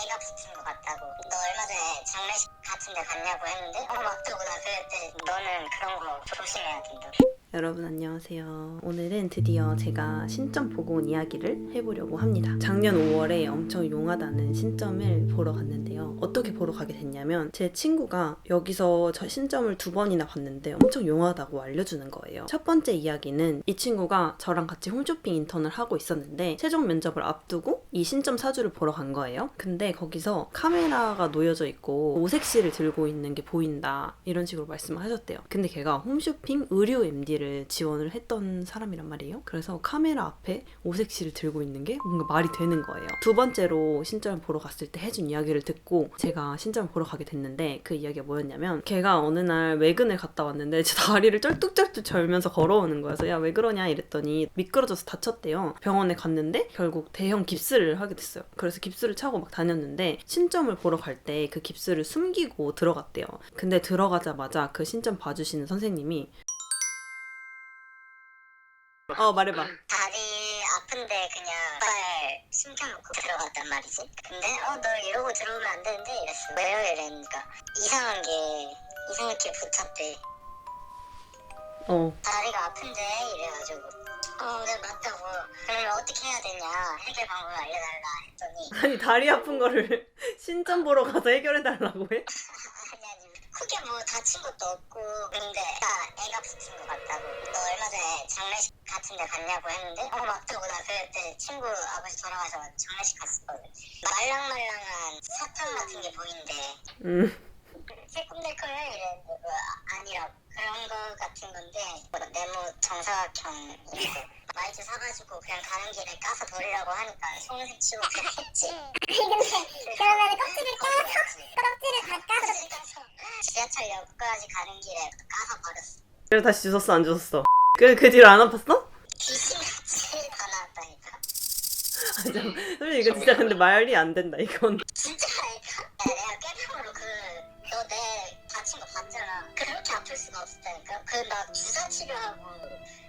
애가 붙은 것 같다고. 너 얼마 전에 장례식 같은 데 갔냐고 했는데 맞다고. 나 그랬더니 너는 그런 거 조심해야 된다. 여러분 안녕하세요. 오늘은 드디어 제가 신점 보고 온 이야기를 해보려고 합니다. 작년 5월에 엄청 용하다는 신점을 보러 갔는데요. 어떻게 보러 가게 됐냐면 제 친구가 여기서 저 신점을 2번이나 봤는데 엄청 용하다고 알려주는 거예요. 첫 번째 이야기는 이 친구가 저랑 같이 홈쇼핑 인턴을 하고 있었는데 최종 면접을 앞두고 이 신점 사주를 보러 간 거예요. 근데 거기서 카메라가 놓여져 있고 오색실을 들고 있는 게 보인다 이런 식으로 말씀을 하셨대요. 근데 걔가 홈쇼핑 의류 MD를 지원을 했던 사람이란 말이에요. 그래서 카메라 앞에 오색실을 들고 있는 게 뭔가 말이 되는 거예요. 두 번째로 신점을 보러 갔을 때 해준 이야기를 듣고 제가 신점을 보러 가게 됐는데 그 이야기가 뭐였냐면 걔가 어느 날 외근을 갔다 왔는데 제 다리를 쩔뚝쩔뚝 절면서 걸어오는 거여서 야 왜 그러냐 이랬더니 미끄러져서 다쳤대요. 병원에 갔는데 결국 대형 깁스를 하게 됐어요. 그래서 깁스를 차고 막 다녔는데 신점을 보러 갈 때 그 깁스를 숨기고 들어갔대요. 근데 들어가자마자 그 신점 봐주시는 선생님이 말해봐. 다리 아픈데 그냥 발 숨겨놓고 들어갔단 말이지. 근데 너 이러고 들어오면 안 되는데 이랬어. 왜요? 이러니까 이상하게 붙였대. 다리가 아픈데 이래가지고 네 맞다고. 그러면 어떻게 해야 되냐 해결 방법을 알려달라 했더니 아니 다리 아픈 거를 신점 보러 가서 해결해달라고 해? 아니 크게 뭐 다친 것도 없고 근데 애가 붙은 것 같다고. 너 얼마 전에 장례식 같은 데 갔냐고 했는데 맞다고. 나 그때 친구 아버지 돌아가서 장례식 갔었거든. 말랑말랑한 사탕 같은 게 보인대. 새콤달콤해 이랬는데 아니라고. 그런 거 같은 건데 네모 정사각형이고 마이크 사가지고 그냥 가는 길에 까서 버리라고 하니까 손색 치고 그냥 했지. 근데 그러면 껍질을 까서 지하철역까지 가는 길에 까서 버렸어. 그래서 다시 주웠어 안 주웠어? 그 뒤로 안 아팠어? 귀신같이 다 나왔다니까. 솔직히 이거 진짜 근데 말이 안 된다 이건. 진짜라니까? 내가 깨병으로 너 내 다친 거 봤잖아. 그렇게 아플 수가 없었다니까. 나 주사 치료하고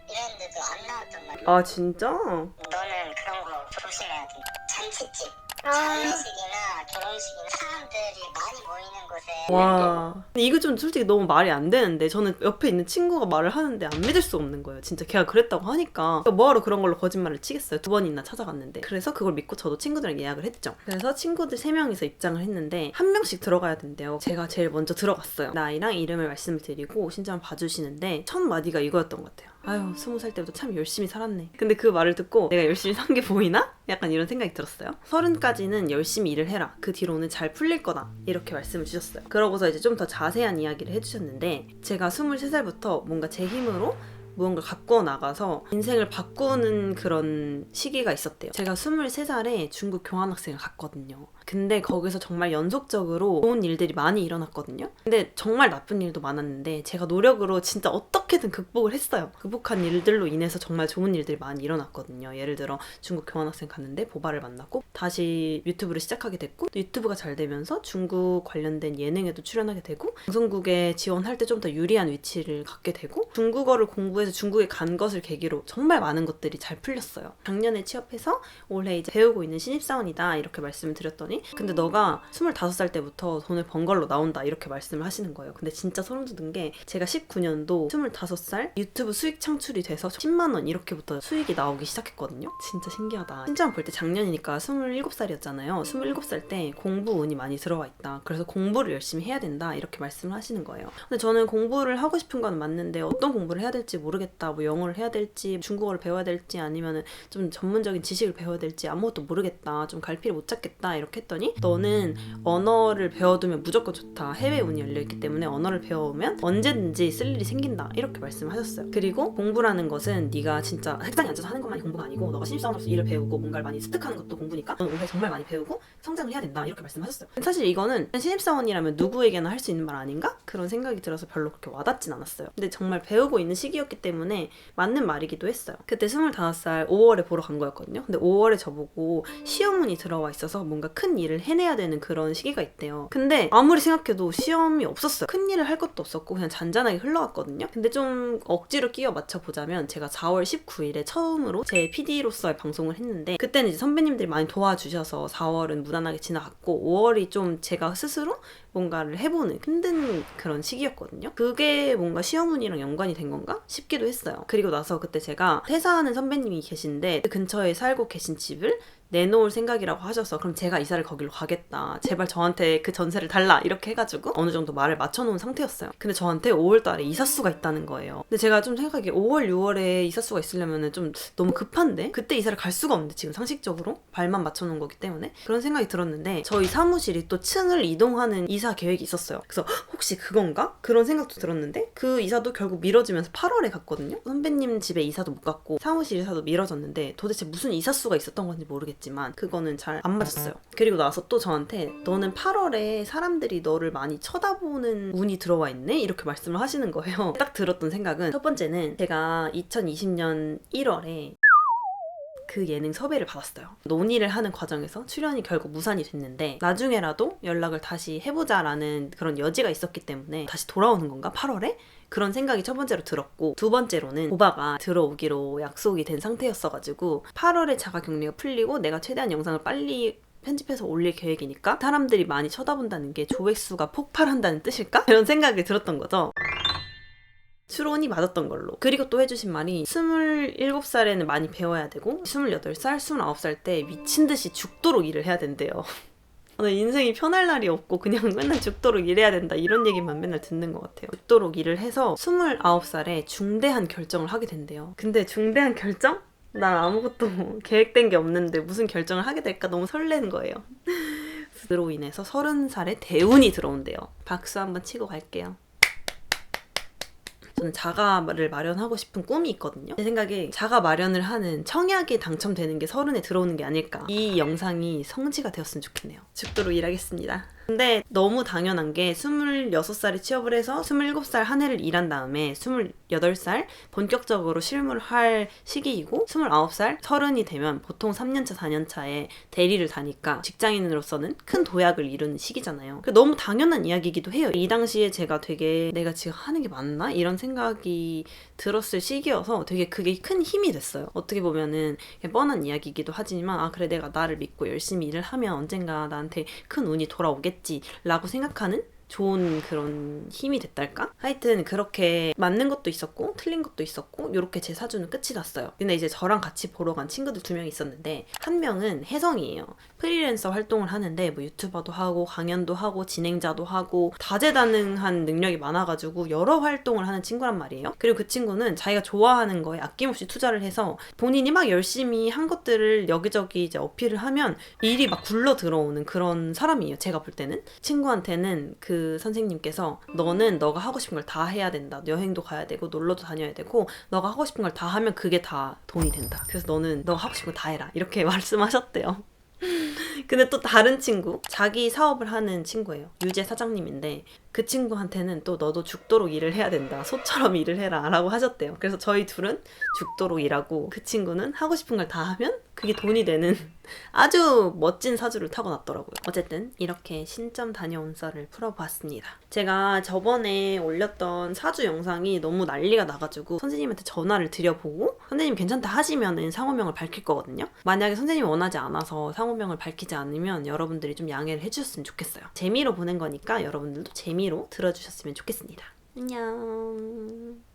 이랬는데도 안 나왔단 말이야. 아 진짜? 너는 그런 거 조심해야 돼. 잔치집, 장례식이나 결혼식이나 사람들이 많이 모이는 곳에 와 근데 이거 좀 솔직히 너무 말이 안 되는데 저는 옆에 있는 친구가 말을 하는데 안 믿을 수 없는 거예요. 진짜 걔가 그랬다고 하니까 뭐하러 그런 걸로 거짓말을 치겠어요. 2번이나 찾아갔는데. 그래서 그걸 믿고 저도 친구들이랑 예약을 했죠. 그래서 친구들 3명이서 입장을 했는데 한 명씩 들어가야 된대요. 제가 제일 먼저 들어갔어요. 나이랑 이름을 말씀을 드리고 신청 봐주시는데 첫 마디가 이거였던 것 같아요. 아유 20살 때부터 참 열심히 살았네. 근데 그 말을 듣고 내가 열심히 산 게 보이나? 약간 이런 생각이 들었어요. 30까지는 열심히 일을 해라. 그 뒤로는 잘 풀릴 거다. 이렇게 말씀을 주셨어요. 그러고서 이제 좀 더 자세한 이야기를 해주셨는데 제가 23살부터 뭔가 제 힘으로 무언가를 갖고 나가서 인생을 바꾸는 그런 시기가 있었대요. 제가 23살에 중국 교환학생을 갔거든요. 근데 거기서 정말 연속적으로 좋은 일들이 많이 일어났거든요. 근데 정말 나쁜 일도 많았는데 제가 노력으로 진짜 어떻게든 극복을 했어요. 극복한 일들로 인해서 정말 좋은 일들이 많이 일어났거든요. 예를 들어 중국 교환학생 갔는데 보바를 만났고 다시 유튜브를 시작하게 됐고 또 유튜브가 잘 되면서 중국 관련된 예능에도 출연하게 되고 방송국에 지원할 때 좀 더 유리한 위치를 갖게 되고 중국어를 공부해서 중국에 간 것을 계기로 정말 많은 것들이 잘 풀렸어요. 작년에 취업해서 올해 이제 배우고 있는 신입사원이다 이렇게 말씀을 드렸더니 근데 너가 25살 때부터 돈을 번 걸로 나온다 이렇게 말씀을 하시는 거예요. 근데 진짜 소름 돋은 게 제가 19년도 25살 유튜브 수익 창출이 돼서 10만 원 이렇게부터 수익이 나오기 시작했거든요. 진짜 신기하다. 신점 볼 때 작년이니까 27살이었잖아요. 27살 때 공부 운이 많이 들어와 있다. 그래서 공부를 열심히 해야 된다 이렇게 말씀을 하시는 거예요. 근데 저는 공부를 하고 싶은 건 맞는데 어떤 공부를 해야 될지 모르겠다. 뭐 영어를 해야 될지 중국어를 배워야 될지 아니면 좀 전문적인 지식을 배워야 될지 아무것도 모르겠다. 좀 갈피를 못 잡겠다 이렇게 했더니 너는 언어를 배워두면 무조건 좋다. 해외 운이 열려있기 때문에 언어를 배워오면 언제든지 쓸 일이 생긴다. 이렇게 말씀을 하셨어요. 그리고 공부라는 것은 네가 진짜 책상에 앉아서 하는 것만이 공부가 아니고 너가 신입사원으로서 일을 배우고 뭔가를 많이 습득하는 것도 공부니까 넌 올해 정말 많이 배우고 성장을 해야 된다. 이렇게 말씀하셨어요. 사실 이거는 신입사원이라면 누구에게나 할 수 있는 말 아닌가? 그런 생각이 들어서 별로 그렇게 와닿진 않았어요. 근데 정말 배우고 있는 시기였기 때문에 때문에 맞는 말이기도 했어요. 그때 25살 5월에 보러 간 거였거든요. 근데 5월에 저보고 시험운이 들어와 있어서 뭔가 큰 일을 해내야 되는 그런 시기가 있대요. 근데 아무리 생각해도 시험이 없었어요. 큰 일을 할 것도 없었고 그냥 잔잔하게 흘러갔거든요. 근데 좀 억지로 끼워 맞춰보자면 제가 4월 19일에 처음으로 제 PD로서의 방송을 했는데 그때는 이제 선배님들이 많이 도와주셔서 4월은 무난하게 지나갔고 5월이 좀 제가 스스로 뭔가를 해보는 힘든 그런 시기였거든요. 그게 뭔가 시험운이랑 연관이 된 건가 싶기도 했어요. 그리고 나서 그때 제가 퇴사하는 선배님이 계신데 그 근처에 살고 계신 집을 내놓을 생각이라고 하셔서 그럼 제가 이사를 거기로 가겠다. 제발 저한테 그 전세를 달라. 이렇게 해가지고 어느 정도 말을 맞춰놓은 상태였어요. 근데 저한테 5월 달에 이사수가 있다는 거예요. 근데 제가 좀 생각하기에 5월, 6월에 이사수가 있으려면 좀 너무 급한데? 그때 이사를 갈 수가 없는데 지금 상식적으로? 발만 맞춰놓은 거기 때문에 그런 생각이 들었는데 저희 사무실이 또 층을 이동하는 이사 계획이 있었어요. 그래서 혹시 그건가? 그런 생각도 들었는데 그 이사도 결국 미뤄지면서 8월에 갔거든요. 선배님 집에 이사도 못 갔고 사무실 이사도 미뤄졌는데 도대체 무슨 이사수가 있었던 건지 모르겠지만 그거는 잘 안 맞았어요. 그리고 나서 또 저한테 너는 8월에 사람들이 너를 많이 쳐다보는 운이 들어와 있네? 이렇게 말씀을 하시는 거예요. 딱 들었던 생각은 첫 번째는 제가 2020년 1월에 그 예능 섭외를 받았어요. 논의를 하는 과정에서 출연이 결국 무산이 됐는데 나중에라도 연락을 다시 해보자라는 그런 여지가 있었기 때문에 다시 돌아오는 건가? 8월에? 그런 생각이 첫 번째로 들었고 두 번째로는 오바가 들어오기로 약속이 된 상태였어가지고 8월에 자가격리가 풀리고 내가 최대한 영상을 빨리 편집해서 올릴 계획이니까 사람들이 많이 쳐다본다는 게 조회수가 폭발한다는 뜻일까? 이런 생각이 들었던 거죠. 추론이 맞았던 걸로. 그리고 또 해주신 말이 27살에는 많이 배워야 되고 28살, 29살 때 미친 듯이 죽도록 일을 해야 된대요. 오늘 인생이 편할 날이 없고 그냥 맨날 죽도록 일해야 된다 이런 얘기만 맨날 듣는 것 같아요. 죽도록 일을 해서 29살에 중대한 결정을 하게 된대요. 근데 중대한 결정? 난 아무것도 계획된 게 없는데 무슨 결정을 하게 될까 너무 설레는 거예요. 그로 인해서 30살에 대운이 들어온대요. 박수 한번 치고 갈게요. 저는 자가를 마련하고 싶은 꿈이 있거든요. 제 생각에 자가 마련을 하는 청약에 당첨되는 게 30에 들어오는 게 아닐까. 이 영상이 성지가 되었으면 좋겠네요. 죽도록 일하겠습니다. 근데 너무 당연한 게 26살에 취업을 해서 27살 한 해를 일한 다음에 28살 본격적으로 실무를 할 시기이고 29살, 30이 되면 보통 3년차, 4년차에 대리를 다니까 직장인으로서는 큰 도약을 이루는 시기잖아요. 너무 당연한 이야기이기도 해요. 이 당시에 제가 되게 내가 지금 하는 게 맞나? 이런 생각이 들었을 시기여서 되게 그게 큰 힘이 됐어요. 어떻게 보면은 뻔한 이야기이기도 하지만 아 그래 내가 나를 믿고 열심히 일을 하면 언젠가 나한테 큰 운이 돌아오겠지 라고 생각하는 좋은 그런 힘이 됐달까? 하여튼 그렇게 맞는 것도 있었고 틀린 것도 있었고 이렇게 제 사주는 끝이 났어요. 근데 이제 저랑 같이 보러 간 친구들 2명 있었는데 한 명은 혜성이에요. 프리랜서 활동을 하는데 뭐 유튜버도 하고 강연도 하고 진행자도 하고 다재다능한 능력이 많아가지고 여러 활동을 하는 친구란 말이에요. 그리고 그 친구는 자기가 좋아하는 거에 아낌없이 투자를 해서 본인이 막 열심히 한 것들을 여기저기 이제 어필을 하면 일이 막 굴러 들어오는 그런 사람이에요. 제가 볼 때는. 친구한테는 그 선생님께서 너는 너가 하고 싶은 걸 다 해야 된다. 여행도 가야 되고 놀러도 다녀야 되고 너가 하고 싶은 걸 다 하면 그게 다 돈이 된다. 그래서 너는 너가 하고 싶은 거 다 해라. 이렇게 말씀하셨대요. 근데 또 다른 친구, 자기 사업을 하는 친구예요. 유재 사장님인데 그 친구한테는 또 너도 죽도록 일을 해야 된다. 소처럼 일을 해라 라고 하셨대요. 그래서 저희 둘은 죽도록 일하고 그 친구는 하고 싶은 걸 다 하면 그게 돈이 되는 아주 멋진 사주를 타고났더라고요. 어쨌든 이렇게 신점 다녀온 썰을 풀어보았습니다. 제가 저번에 올렸던 사주 영상이 너무 난리가 나가지고 선생님한테 전화를 드려보고 선생님 괜찮다 하시면은 상호명을 밝힐 거거든요. 만약에 선생님이 원하지 않아서 상호명을 밝히지 않으면 여러분들이 좀 양해를 해주셨으면 좋겠어요. 재미로 보는 거니까 여러분들도 재미로 들어주셨으면 좋겠습니다. 안녕.